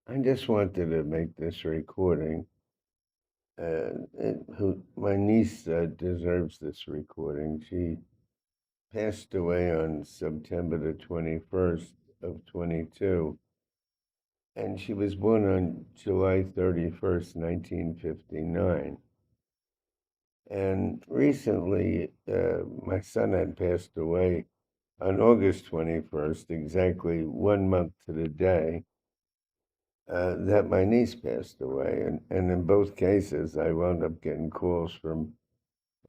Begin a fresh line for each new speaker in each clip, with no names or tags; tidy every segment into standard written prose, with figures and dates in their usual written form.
I just wanted to make this recording. My niece deserves this recording. She passed away on September the 21st of 22, and she was born on July 31st, 1959. And recently, my son had passed away on August 21st, exactly 1 month to the day that my niece passed away. And in both cases, I wound up getting calls from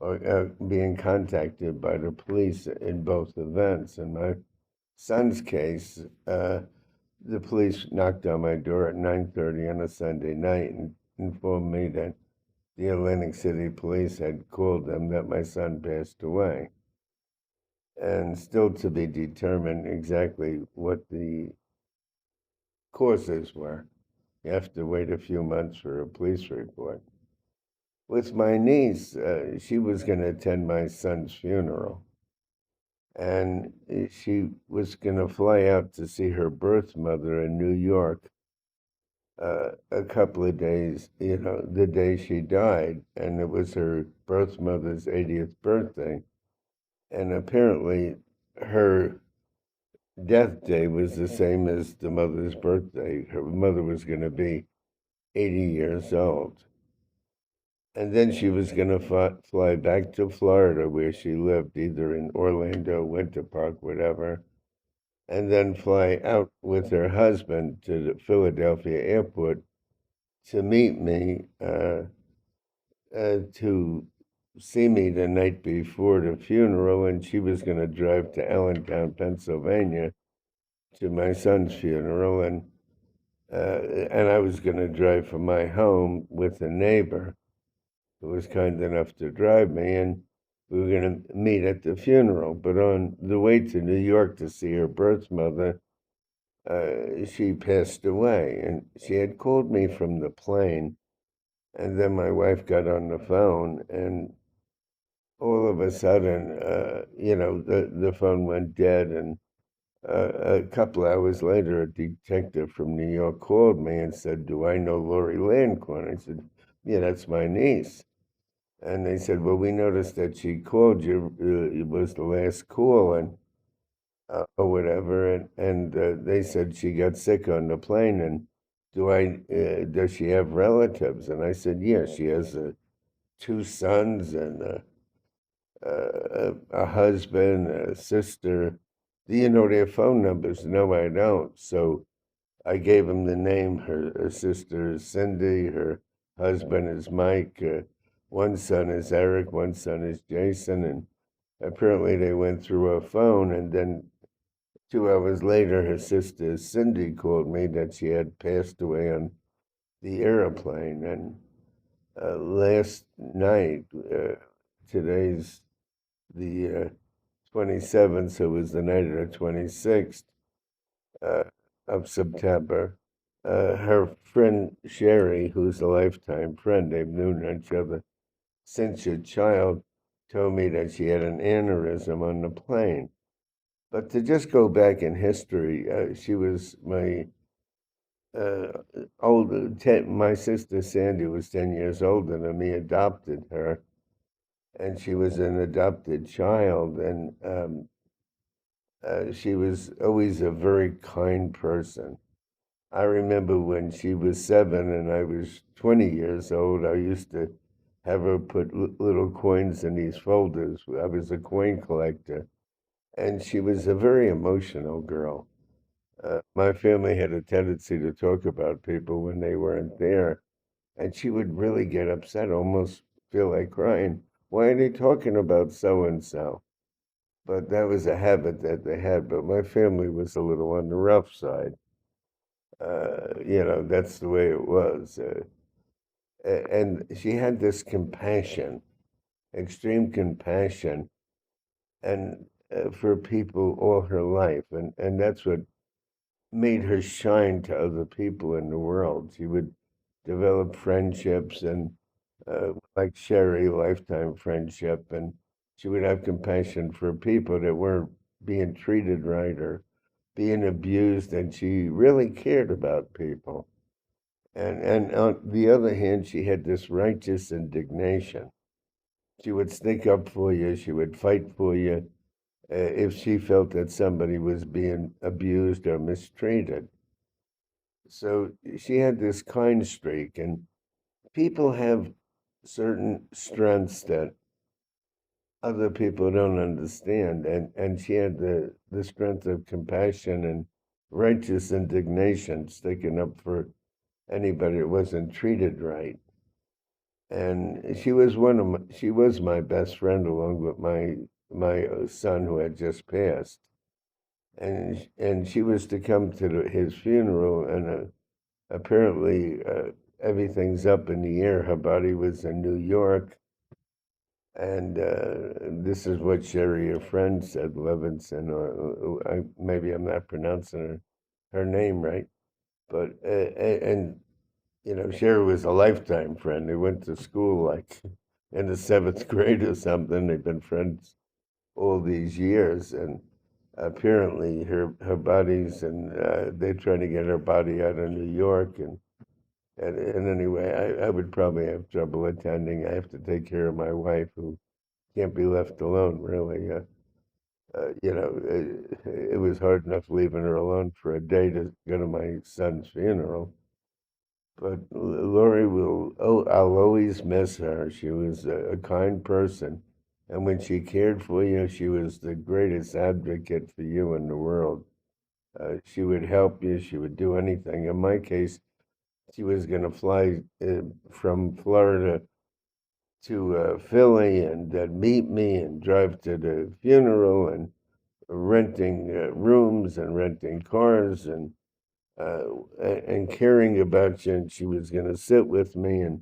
or being contacted by the police in both events. In my son's case, the police knocked on my door at 9:30 on a Sunday night and informed me that the Atlantic City police had called them that my son passed away. And still to be determined exactly what the causes were. You have to wait a few months for a police report. With my niece, she was going to attend my son's funeral, and she was going to fly out to see her birth mother in New York a couple of days, the day she died, and it was her birth mother's 80th birthday. And apparently, her death day was the same as the mother's birthday. Her mother was going to be 80 years old. And then she was going to fly back to Florida, where she lived, either in Orlando, Winter Park, whatever, and then fly out with her husband to the Philadelphia airport to meet me, to see me the night before the funeral. And she was going to drive to Allentown, Pennsylvania, to my son's funeral. And I was going to drive from my home with a neighbor who was kind enough to drive me, and we were going to meet at the funeral. But on the way to New York to see her birth mother, she passed away, and she had called me from the plane, and then my wife got on the phone, and all of a sudden, the phone went dead, and a couple hours later, a detective from New York called me and said, "Do I know Lori Landcorn?" I said, "Yeah, that's my niece." And they said, "Well, we noticed that she called you. It was the last call, and or whatever." And they said she got sick on the plane. And does she have relatives? And I said, "Yeah, she has two sons and a husband, a sister. Do you know their phone numbers?" "No, I don't." So I gave him the name. Her sister is Cindy. Her husband is Mike. One son is Eric. One son is Jason. And apparently they went through her phone. And then 2 hours later, her sister Cindy called me that she had passed away on the airplane. And last night, today's the 27th, so it was the night of the 26th uh, of September. Her friend Sherry, who's a lifetime friend, they've known each other since a child, told me that she had an aneurysm on the plane. But to just go back in history, she was my uh, my sister Sandy was 10 years older than me, adopted her, and she was an adopted child. And she was always a very kind person. I remember when she was 7 and I was 20 years old, I used to have her put little coins in these folders. I was a coin collector, and she was a very emotional girl. My family had a tendency to talk about people when they weren't there, and she would really get upset, almost feel like crying. "Why are they talking about so and so?" But that was a habit that they had. But my family was a little on the rough side. That's the way it was. And she had this compassion, extreme compassion, and for people all her life. And that's what made her shine to other people in the world. She would develop friendships, and like Sherry, lifetime friendship, and she would have compassion for people that weren't being treated right or being abused, and she really cared about people. And on the other hand, she had this righteous indignation. She would stick up for you. She would fight for you if she felt that somebody was being abused or mistreated. So she had this kind streak, and people have certain strengths that other people don't understand. And she had the strength of compassion and righteous indignation, sticking up for anybody that wasn't treated right. And she was my best friend along with my son who had just passed. And she was to come to his funeral, and apparently everything's up in the air. Her body was in New York, and this is what Sherry, your friend, said, Levinson, or maybe I'm not pronouncing her name right, but and Sherry was a lifetime friend. They went to school like in the seventh grade or something. They've been friends all these years, and apparently her body's, and they're trying to get her body out of New York, and anyway, I would probably have trouble attending. I have to take care of my wife, who can't be left alone, really. It was hard enough leaving her alone for a day to go to my son's funeral. But Lori I'll always miss her. She was a kind person. And when she cared for you, she was the greatest advocate for you in the world. She would help you. She would do anything. In my case, she was going to fly from Florida to Philly and meet me and drive to the funeral and renting rooms and renting cars uh, and caring about you. And she was going to sit with me. And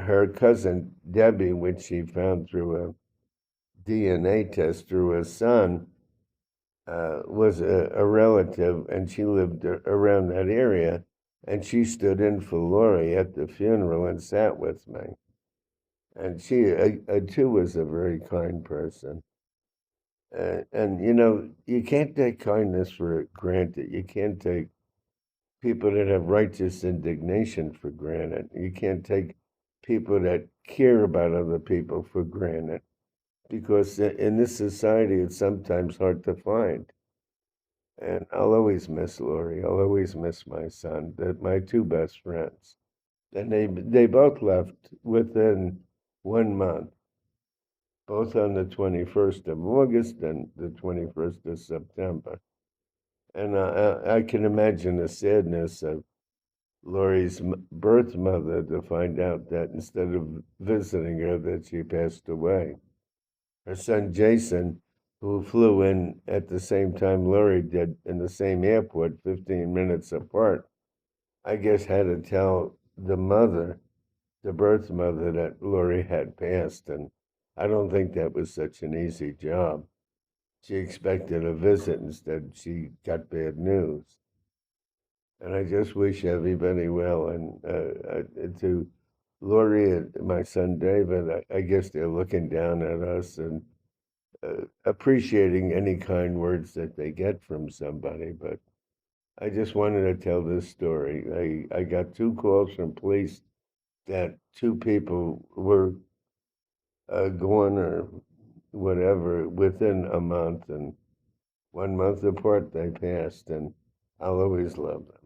her cousin Debbie, which she found through a DNA test through her son, was a relative, and she lived around that area. And she stood in for Lori at the funeral and sat with me. And she, too, was a very kind person. And you can't take kindness for granted. You can't take people that have righteous indignation for granted. You can't take people that care about other people for granted, because in this society, it's sometimes hard to find. And I'll always miss Lori. I'll always miss my son. My two best friends. And they both left within 1 month, both on the 21st of August and the 21st of September. And I can imagine the sadness of Lori's birth mother to find out that instead of visiting her, that she passed away. Her son Jason, who flew in at the same time Lori did in the same airport, 15 minutes apart, I guess had to tell the birth mother, that Lori had passed. And I don't think that was such an easy job. She expected a visit, instead she got bad news. And I just wish everybody well. And to Lori and my son David, I guess they're looking down at us and appreciating any kind words that they get from somebody. But I just wanted to tell this story. I got two calls from police that two people were gone or whatever within a month, and 1 month apart they passed, and I'll always love them.